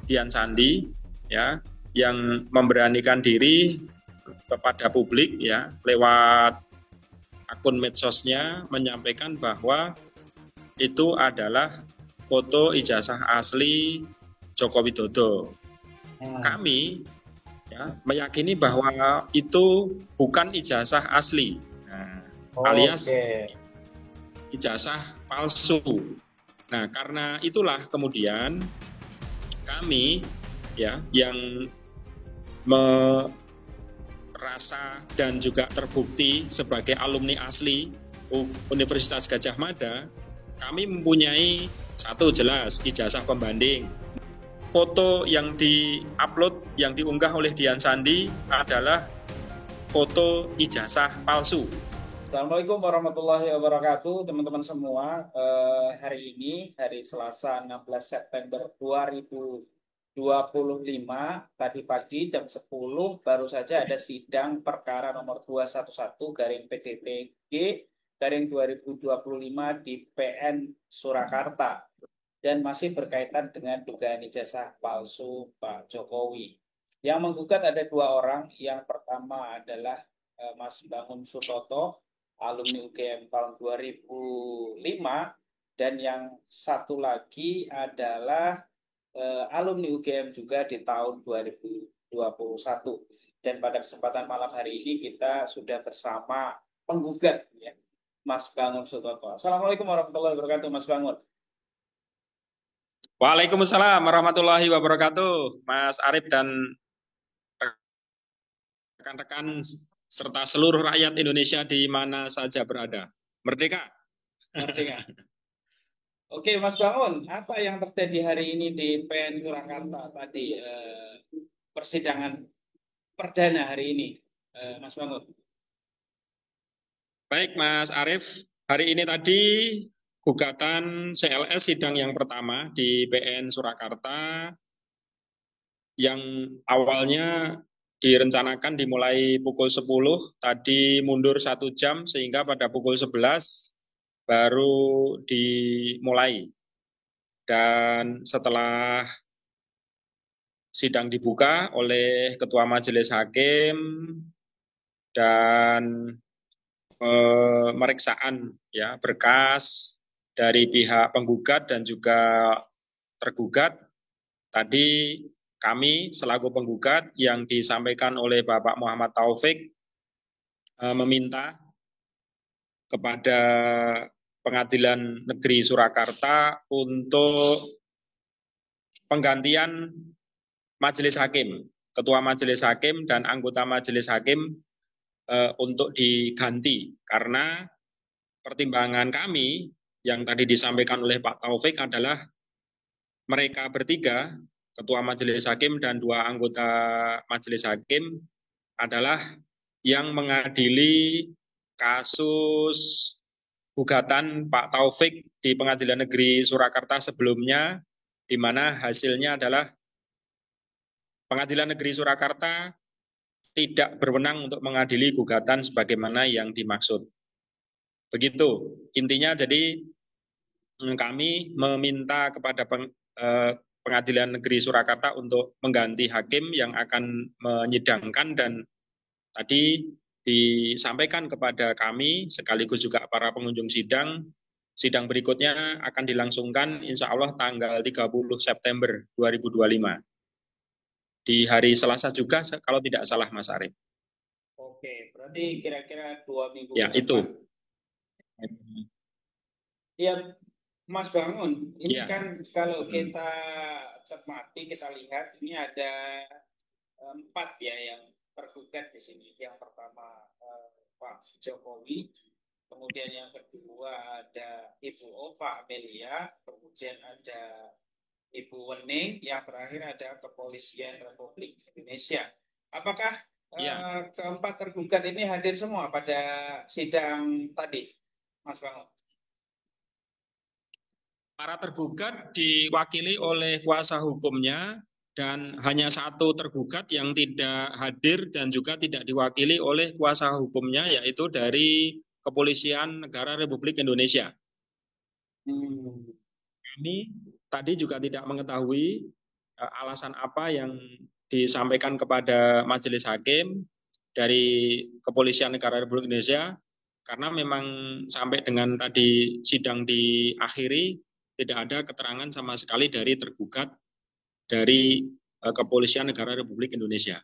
Dian Sandi ya, yang memberanikan diri kepada publik ya lewat akun medsosnya menyampaikan bahwa itu adalah foto ijazah asli Joko Widodo. Kami ya meyakini bahwa itu bukan ijazah asli, alias ijazah palsu. Nah, karena itulah kemudian kami ya yang merasa dan juga terbukti sebagai alumni asli Universitas Gadjah Mada, kami mempunyai satu jelas ijazah pembanding. Foto yang di-upload, yang diunggah oleh Dian Sandi adalah foto ijazah palsu. Assalamualaikum warahmatullahi wabarakatuh, teman-teman semua. Hari ini, hari Selasa 16 September 2025, tadi pagi jam 10, baru saja ada sidang perkara nomor 211 garing PDTG garing 2025 di PN Surakarta. Dan masih berkaitan dengan dugaan ijazah palsu Pak Jokowi. Yang menggugat ada dua orang. Yang pertama adalah Mas Bangun Sutoto, alumni UGM tahun 2005, dan yang satu lagi adalah alumni UGM juga di tahun 2021. Dan pada kesempatan malam hari ini kita sudah bersama penggugat ya, Mas Bangun Sutoto. Assalamualaikum warahmatullahi wabarakatuh, Mas Bangun. Waalaikumsalam warahmatullahi wabarakatuh, Mas Arif dan rekan-rekan serta seluruh rakyat Indonesia di mana saja berada. Merdeka! Merdeka. Oke, Mas Bangun, apa yang terjadi hari ini di PN Surakarta tadi, persidangan perdana hari ini, Mas Bangun? Baik, Mas Arif, hari ini tadi gugatan CLS sidang yang pertama di PN Surakarta yang awalnya direncanakan dimulai pukul 10, tadi mundur 1 jam sehingga pada pukul 11 baru dimulai. Dan setelah sidang dibuka oleh Ketua Majelis Hakim dan pemeriksaan ya berkas dari pihak penggugat dan juga tergugat, tadi kami selaku penggugat yang disampaikan oleh Bapak Muhammad Taufik meminta kepada Pengadilan Negeri Surakarta untuk penggantian majelis hakim, ketua majelis hakim dan anggota majelis hakim untuk diganti, karena pertimbangan kami yang tadi disampaikan oleh Pak Taufik adalah mereka bertiga, ketua majelis hakim dan 2 anggota majelis hakim, adalah yang mengadili kasus gugatan Pak Taufik di Pengadilan Negeri Surakarta sebelumnya, di mana hasilnya adalah Pengadilan Negeri Surakarta tidak berwenang untuk mengadili gugatan sebagaimana yang dimaksud. Begitu intinya. Jadi kami meminta kepada Pengadilan Negeri Surakarta untuk mengganti hakim yang akan menyidangkan, dan tadi disampaikan kepada kami sekaligus juga para pengunjung sidang berikutnya akan dilangsungkan insya Allah tanggal 30 September 2025 di hari Selasa juga kalau tidak salah, Mas Arif. Oke, berarti kira-kira 2 minggu ya ke depan. Itu Ya, Mas Bangun, ini ya. kan kalau kita cermati, kita lihat ini ada 4 ya yang tergugat di sini. Yang pertama Pak Jokowi, kemudian yang kedua ada Ibu Ova Amelia, kemudian ada Ibu Wening, yang terakhir ada Kepolisian Republik Indonesia. Apakah keempat tergugat ini hadir semua pada sidang tadi, Mas Bangun? Para tergugat diwakili oleh kuasa hukumnya, dan hanya satu tergugat yang tidak hadir dan juga tidak diwakili oleh kuasa hukumnya, yaitu dari Kepolisian Negara Republik Indonesia. Kami tadi juga tidak mengetahui alasan apa yang disampaikan kepada Majelis Hakim dari Kepolisian Negara Republik Indonesia, karena memang sampai dengan tadi sidang diakhiri tidak ada keterangan sama sekali dari tergugat dari Kepolisian Negara Republik Indonesia.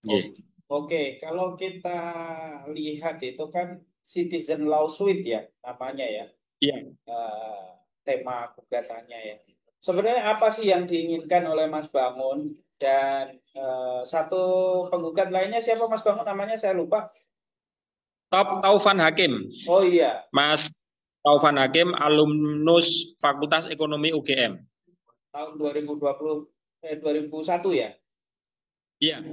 Oke, oke. Kalau kita lihat itu kan citizen lawsuit ya namanya ya, Iya. eh, tema gugatannya ya. Sebenarnya apa sih yang diinginkan oleh Mas Bangun dan satu penggugat lainnya siapa Mas Bangun namanya saya lupa. Taufan Hakim, Oh iya, Mas Taufan Hakim, alumnus Fakultas Ekonomi UGM. tahun 2001 ya. Iya,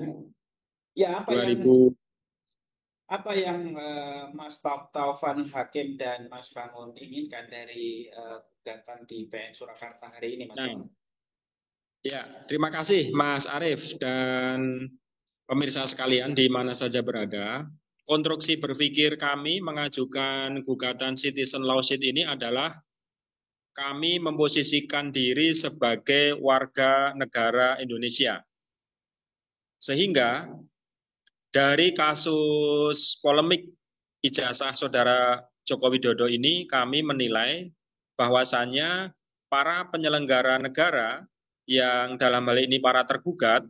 Ya apa yang 2000. Mas Taufan Hakim dan Mas Bangun inginkan dari gugatan di PN Surakarta hari ini Mas Nah, Bangun? ya, terima kasih Mas Arief dan pemirsa sekalian di mana saja berada. Konstruksi berpikir kami mengajukan gugatan citizen lawsuit ini adalah kami memposisikan diri sebagai warga negara Indonesia. Sehingga dari kasus polemik ijazah saudara Joko Widodo ini kami menilai bahwasannya para penyelenggara negara yang dalam hal ini para tergugat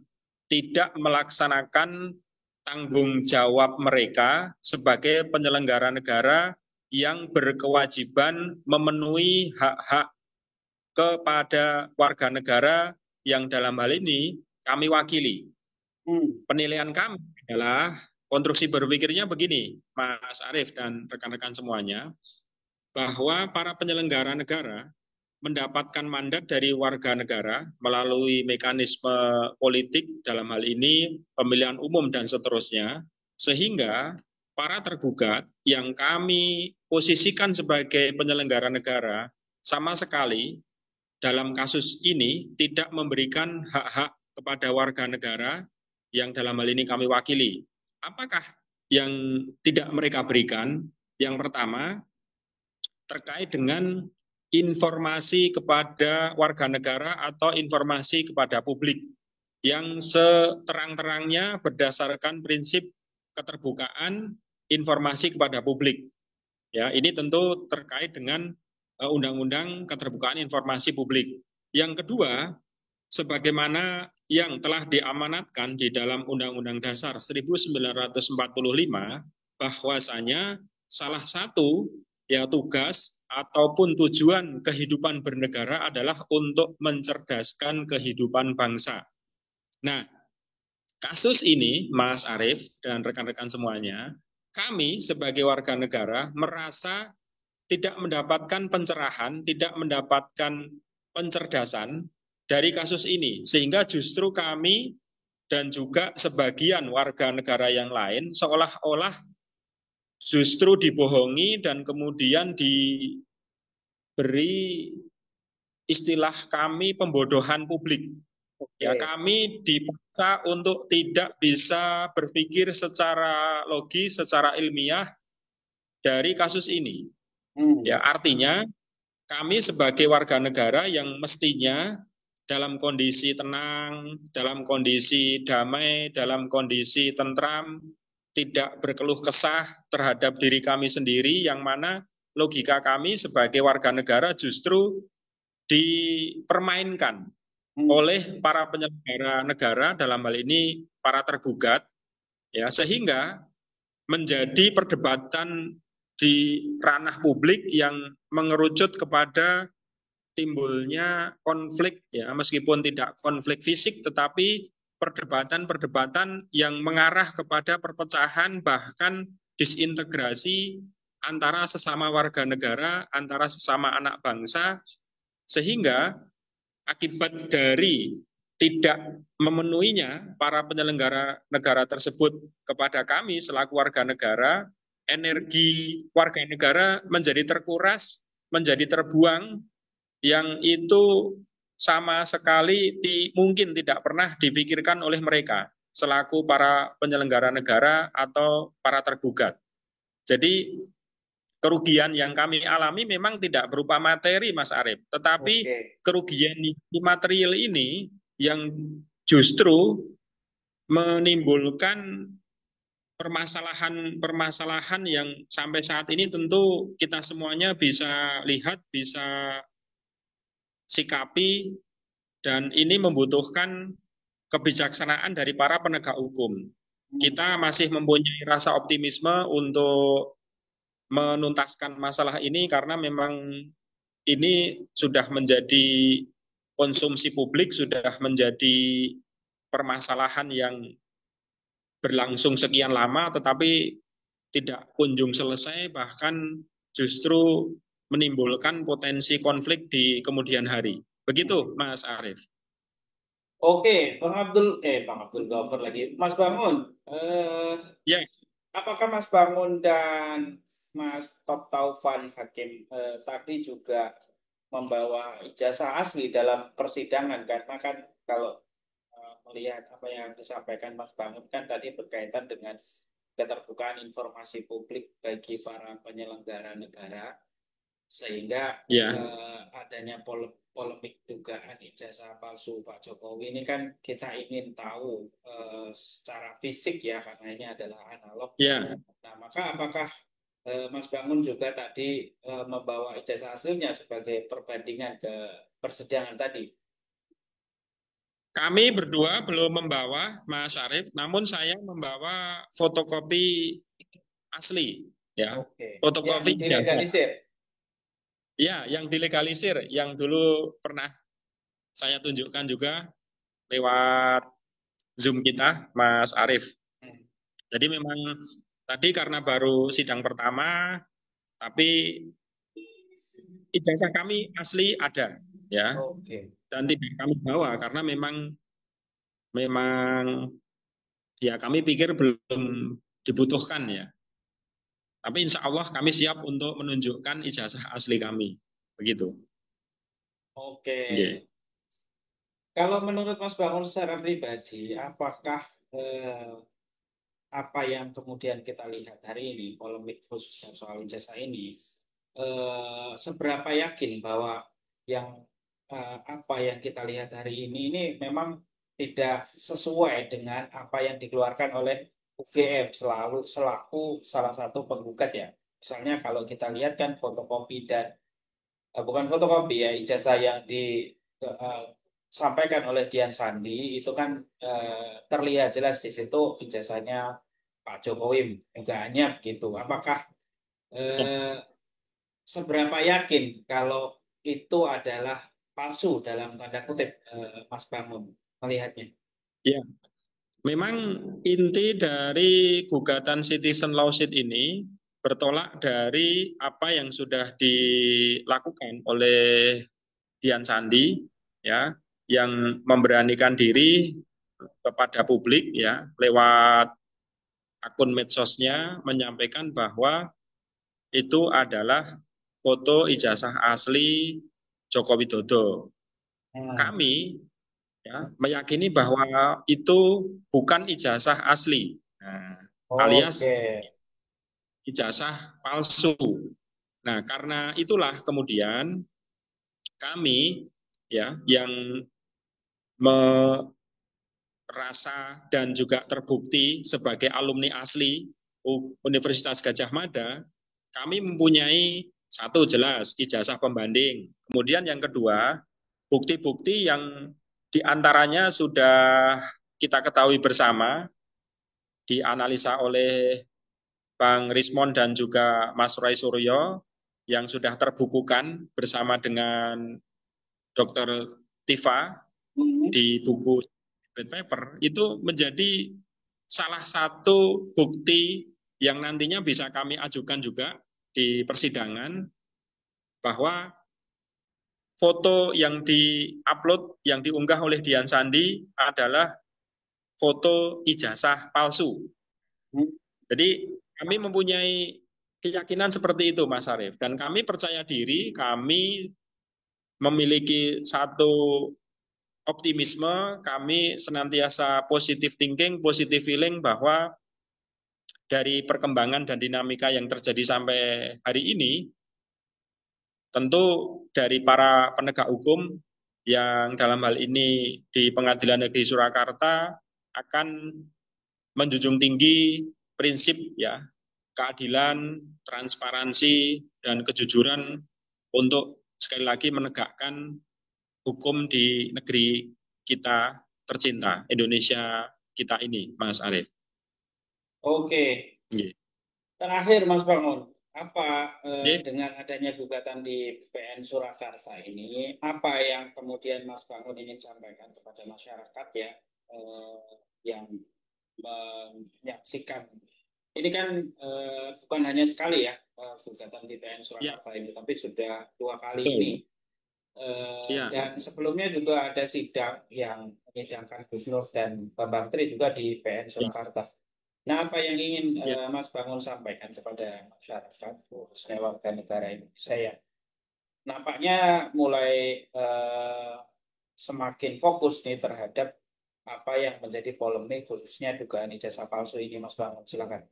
tidak melaksanakan tanggung jawab mereka sebagai penyelenggara negara yang berkewajiban memenuhi hak-hak kepada warga negara yang dalam hal ini kami wakili. Penilaian kami adalah konstruksi berpikirnya begini, Mas Arief dan rekan-rekan semuanya, bahwa para penyelenggara negara mendapatkan mandat dari warga negara melalui mekanisme politik dalam hal ini pemilihan umum dan seterusnya, sehingga para tergugat yang kami posisikan sebagai penyelenggara negara sama sekali dalam kasus ini tidak memberikan hak-hak kepada warga negara yang dalam hal ini kami wakili. Apakah yang tidak mereka berikan? Yang pertama, terkait dengan informasi kepada warga negara atau informasi kepada publik yang seterang-terangnya berdasarkan prinsip keterbukaan informasi kepada publik. Ya, ini tentu terkait dengan Undang-Undang Keterbukaan Informasi Publik. Yang kedua, sebagaimana yang telah diamanatkan di dalam Undang-Undang Dasar 1945, bahwasanya salah satu ya tugas ataupun tujuan kehidupan bernegara adalah untuk mencerdaskan kehidupan bangsa. Nah, kasus ini, Mas Arief dan rekan-rekan semuanya, kami sebagai warga negara merasa tidak mendapatkan pencerahan, tidak mendapatkan pencerdasan dari kasus ini. Sehingga justru kami dan juga sebagian warga negara yang lain seolah-olah justru dibohongi dan kemudian diberi istilah kami pembodohan publik. Ya, kami dipaksa untuk tidak bisa berpikir secara logis, secara ilmiah dari kasus ini. Ya, artinya kami sebagai warga negara yang mestinya dalam kondisi tenang, dalam kondisi damai, dalam kondisi tentram, tidak berkeluh kesah terhadap diri kami sendiri, yang mana logika kami sebagai warga negara justru dipermainkan oleh para penyelenggara negara, dalam hal ini para tergugat, ya, sehingga menjadi perdebatan di ranah publik yang mengerucut kepada timbulnya konflik, ya, meskipun tidak konflik fisik tetapi perdebatan-perdebatan yang mengarah kepada perpecahan bahkan disintegrasi antara sesama warga negara, antara sesama anak bangsa, sehingga akibat dari tidak memenuhinya para penyelenggara negara tersebut kepada kami selaku warga negara, energi warga negara menjadi terkuras, menjadi terbuang, yang itu sama sekali mungkin tidak pernah dipikirkan oleh mereka selaku para penyelenggara negara atau para tergugat. Jadi kerugian yang kami alami memang tidak berupa materi, Mas Arief, tetapi Oke. kerugian di material ini yang justru menimbulkan permasalahan-permasalahan yang sampai saat ini tentu kita semuanya bisa lihat, bisa sikapi, dan ini membutuhkan kebijaksanaan dari para penegak hukum. Kita masih mempunyai rasa optimisme untuk menuntaskan masalah ini karena memang ini sudah menjadi konsumsi publik, sudah menjadi permasalahan yang berlangsung sekian lama tetapi tidak kunjung selesai, bahkan justru menimbulkan potensi konflik di kemudian hari. Begitu, Mas Arief. Oke, Bang Abdul Ghaffar lagi. Mas Bangun, Ya, apakah Mas Bangun dan Mas Top Taufan Hakim tadi juga membawa ijazah asli dalam persidangan? Karena kan kalau melihat apa yang disampaikan Mas Bangun kan tadi berkaitan dengan keterbukaan informasi publik bagi para penyelenggara negara, sehingga ya, adanya polemik dugaan ijazah palsu Pak Jokowi ini kan kita ingin tahu secara fisik ya, karena ini adalah analog. ya. Nah, maka apakah Mas Bangun juga tadi membawa ijazah hasilnya sebagai perbandingan ke persidangan tadi? Kami berdua belum membawa, Mas Arief, namun saya membawa fotokopi asli, ya, Oke, yang fotokopi ijazah. dilegalisir. Ya, yang dilegalisir, yang dulu pernah saya tunjukkan juga lewat Zoom kita, Mas Arief. Hmm. Jadi memang tadi karena baru sidang pertama, tapi ijazah kami asli ada, ya, Oke. dan tidak kami bawa karena memang memang ya kami pikir belum dibutuhkan ya. Tapi insya Allah kami siap untuk menunjukkan ijazah asli kami, begitu. Oke. Oke. Kalau menurut Mas Bangun secara pribadi, apakah eh, apa yang kemudian kita lihat hari ini, polemik khususnya soal ijazah ini, seberapa yakin bahwa yang apa yang kita lihat hari ini memang tidak sesuai dengan apa yang dikeluarkan oleh UGM selaku salah satu penggugat ya. Misalnya kalau kita lihat kan fotokopi dan bukan fotokopi ya, ijazah yang disampaikan oleh Dian Sandi itu kan terlihat jelas di situ ijazahnya Pak Jokowi enggaknya begitu. Apakah eh, seberapa yakin kalau itu adalah palsu dalam tanda kutip, Mas Bangun melihatnya? Ya, memang inti dari gugatan citizen lawsuit ini bertolak dari apa yang sudah dilakukan oleh Dian Sandi, ya, yang memberanikan diri kepada publik ya lewat akun medsosnya menyampaikan bahwa itu adalah foto ijazah asli Joko Widodo. Hmm. Kami ya meyakini bahwa itu bukan ijazah asli, nah, alias Oke. ijazah palsu. Nah, karena itulah kemudian kami ya yang merasa dan juga terbukti sebagai alumni asli Universitas Gajah Mada, kami mempunyai satu jelas ijazah pembanding. Kemudian yang kedua, bukti-bukti yang diantaranya sudah kita ketahui bersama, dianalisa oleh Bang Rismon dan juga Mas Roy Suryo, yang sudah terbukukan bersama dengan Dr. Tifa Hmm. di buku paper, itu menjadi salah satu bukti yang nantinya bisa kami ajukan juga di persidangan bahwa foto yang di-upload, yang diunggah oleh Dian Sandi adalah foto ijazah palsu. Jadi kami mempunyai keyakinan seperti itu, Mas Arief. Dan kami percaya diri, kami memiliki satu optimisme, kami senantiasa positive thinking, positive feeling bahwa dari perkembangan dan dinamika yang terjadi sampai hari ini, tentu dari para penegak hukum yang dalam hal ini di Pengadilan Negeri Surakarta akan menjunjung tinggi prinsip ya keadilan, transparansi, dan kejujuran untuk sekali lagi menegakkan hukum di negeri kita tercinta, Indonesia kita ini, Mas Arief. Oke, Yeah. terakhir Mas Bangun, apa Yeah. dengan adanya gugatan di PN Surakarta ini, apa yang kemudian Mas Bangun ingin sampaikan kepada masyarakat ya yang menyaksikan? Ini kan bukan hanya sekali ya gugatan di PN Yeah. Surakarta ini, tapi sudah 2 kali Betul. ini. Yeah. Dan sebelumnya juga ada sidang yang menyidangkan Gus Nur dan Bambang Tri juga di PN Surakarta. Nah, apa yang ingin Mas Bangun sampaikan kepada masyarakat, khususnya warga negara Indonesia ya? Nampaknya mulai semakin fokus nih terhadap apa yang menjadi polemik, khususnya dugaan ijazah palsu ini, Mas Bangun. Silakan.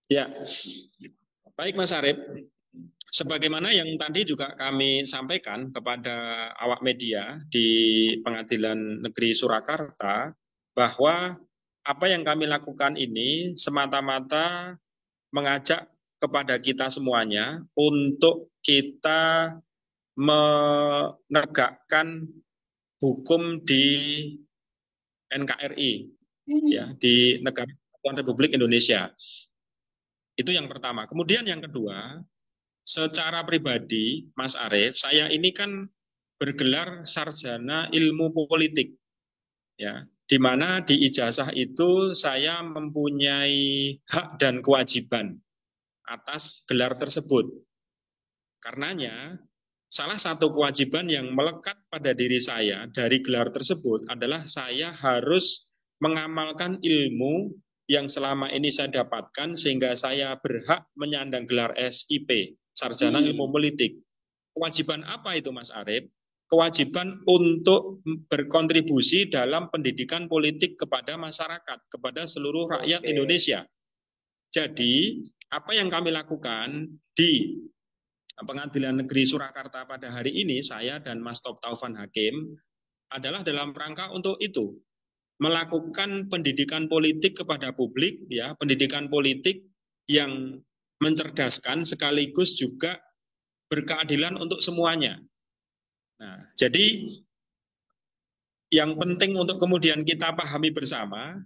Ya, baik Mas Arief. Sebagaimana yang tadi juga kami sampaikan kepada awak media di Pengadilan Negeri Surakarta, bahwa apa yang kami lakukan ini semata-mata mengajak kepada kita semuanya untuk kita menegakkan hukum di NKRI, ya, di Negara Kesatuan Republik Indonesia. Itu yang pertama. Kemudian yang kedua, secara pribadi, Mas Arief, saya ini kan bergelar sarjana ilmu politik, ya, di mana di ijazah itu saya mempunyai hak dan kewajiban atas gelar tersebut. Karenanya, salah satu kewajiban yang melekat pada diri saya dari gelar tersebut adalah saya harus mengamalkan ilmu yang selama ini saya dapatkan sehingga saya berhak menyandang gelar SIP, Sarjana Ilmu Politik. Kewajiban apa itu, Mas Arief? Kewajiban untuk berkontribusi dalam pendidikan politik kepada masyarakat, kepada seluruh rakyat Indonesia. Jadi, apa yang kami lakukan di Pengadilan Negeri Surakarta pada hari ini, saya dan Mas Top Taufan Hakim, adalah dalam rangka untuk itu, melakukan pendidikan politik kepada publik, ya, pendidikan politik yang mencerdaskan sekaligus juga berkeadilan untuk semuanya. Nah, jadi yang penting untuk kemudian kita pahami bersama,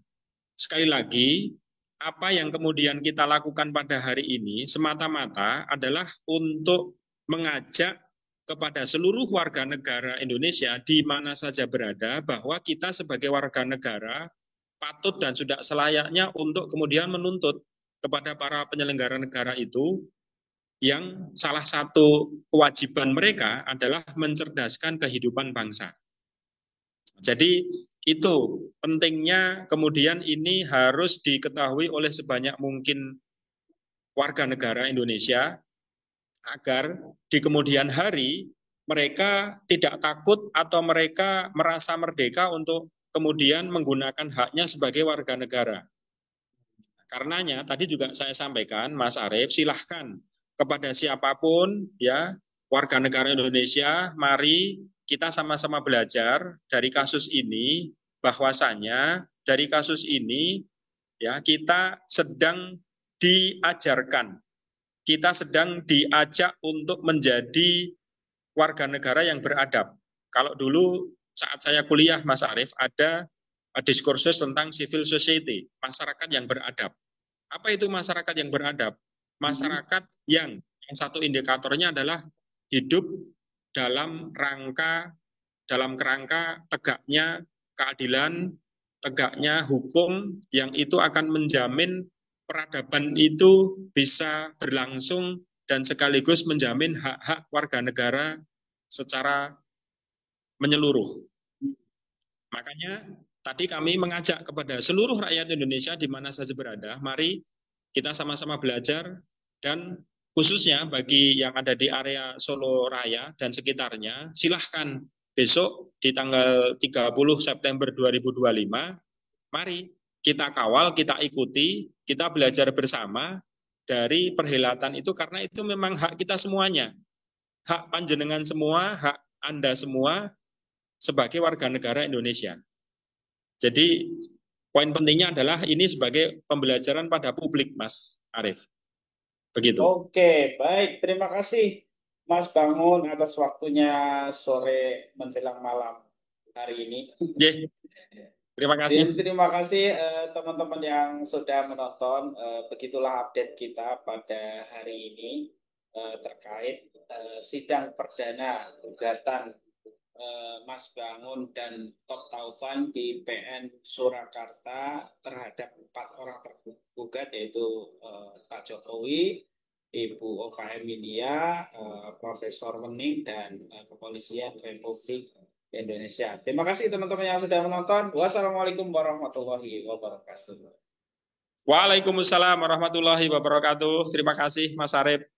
sekali lagi, apa yang kemudian kita lakukan pada hari ini semata-mata adalah untuk mengajak kepada seluruh warga negara Indonesia di mana saja berada bahwa kita sebagai warga negara patut dan sudah selayaknya untuk kemudian menuntut kepada para penyelenggara negara itu yang salah satu kewajiban mereka adalah mencerdaskan kehidupan bangsa. Jadi itu pentingnya kemudian ini harus diketahui oleh sebanyak mungkin warga negara Indonesia agar di kemudian hari mereka tidak takut atau mereka merasa merdeka untuk kemudian menggunakan haknya sebagai warga negara. Karenanya tadi juga saya sampaikan, Mas Arief, silahkan kepada siapapun ya warga negara Indonesia, mari kita sama-sama belajar dari kasus ini, bahwasanya dari kasus ini ya kita sedang diajarkan, kita sedang diajak untuk menjadi warga negara yang beradab. Kalau dulu saat saya kuliah, Mas Arief, ada diskursus tentang civil society, masyarakat yang beradab. Apa itu masyarakat yang beradab? Masyarakat yang satu indikatornya adalah hidup dalam kerangka tegaknya keadilan, tegaknya hukum yang itu akan menjamin peradaban itu bisa berlangsung dan sekaligus menjamin hak-hak warga negara secara menyeluruh. Makanya tadi kami mengajak kepada seluruh rakyat Indonesia di mana saja berada, mari kita sama-sama belajar dan khususnya bagi yang ada di area Solo Raya dan sekitarnya, silahkan besok di tanggal 30 September 2025, mari kita kawal, kita ikuti, kita belajar bersama dari perhelatan itu karena itu memang hak kita semuanya. Hak panjenengan semua, hak Anda semua sebagai warga negara Indonesia. Jadi poin pentingnya adalah ini sebagai pembelajaran pada publik, Mas Arief. Begitu. Oke, baik. Terima kasih Mas Bangun atas waktunya sore menjelang malam hari ini. Terima Dan kasih. terima kasih teman-teman yang sudah menonton. Begitulah update kita pada hari ini terkait sidang perdana gugatan Mas Bangun dan Tok Taufan di PN Surakarta terhadap 4 orang tergugat yaitu Pak Jokowi, Ibu Ova Emilia, Profesor Wening, dan Kepolisian Republik Indonesia. Terima kasih teman-teman yang sudah menonton. Wassalamualaikum warahmatullahi wabarakatuh. Waalaikumsalam warahmatullahi wabarakatuh. Terima kasih Mas Arief.